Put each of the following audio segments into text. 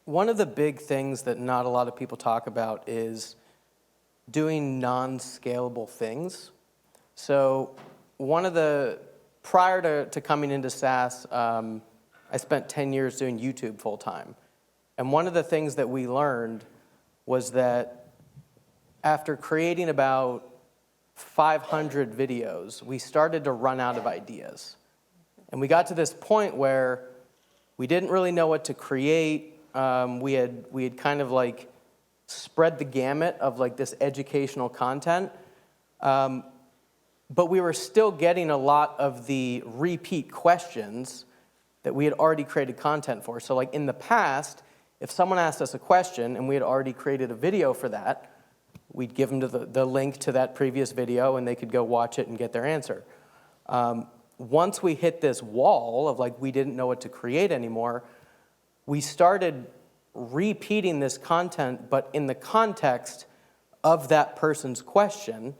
one of the big things that not a lot of people talk about is doing non-scalable things. So prior to coming into SaaS, I spent 10 years doing YouTube full time. And one of the things that we learned was that after creating about 500 videos, we started to run out of ideas. And we got to this point where we didn't really know what to create. We had kind of like spread the gamut of like this educational content. But we were still getting a lot of the repeat questions that we had already created content for. So like in the past, if someone asked us a question and we had already created a video for that, we'd give them the link to that previous video and they could go watch it and get their answer. Once we hit this wall of like we didn't know what to create anymore, we started repeating this content, but in the context of that person's question.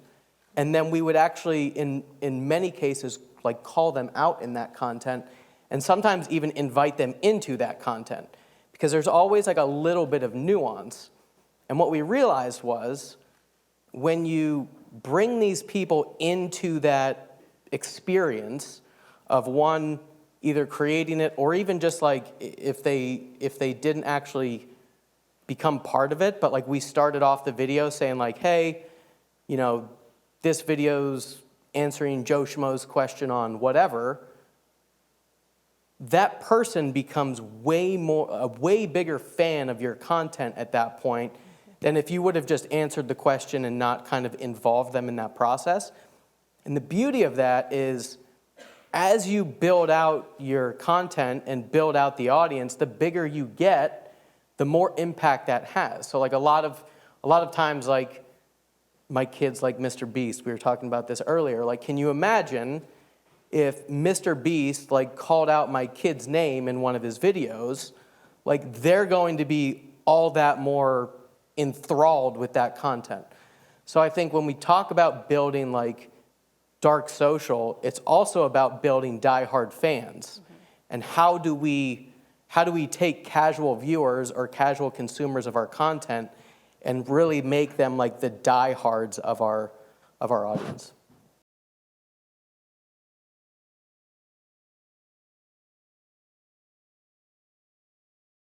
And then we would actually, in many cases, like call them out in that content and sometimes even invite them into that content. Because there's always like a little bit of nuance. And what we realized was when you bring these people into that experience of one either creating it or even just like if they didn't actually become part of it, but like we started off the video saying like, hey, you know, this video's answering Joe Schmo's question on whatever, that person becomes a way bigger fan of your content at that point than if you would have just answered the question and not kind of involved them in that process. And the beauty of that is as you build out your content and build out the audience, the bigger you get, the more impact that has. So like a lot of times, like my kids like Mr. Beast, we were talking about this earlier, like can you imagine if Mr. Beast like called out my kid's name in one of his videos, like they're going to be all that more enthralled with that content. So I think when we talk about building like dark social, it's also about building diehard fans. Mm-hmm. And how do we take casual viewers or casual consumers of our content and really make them like the diehards of our audience?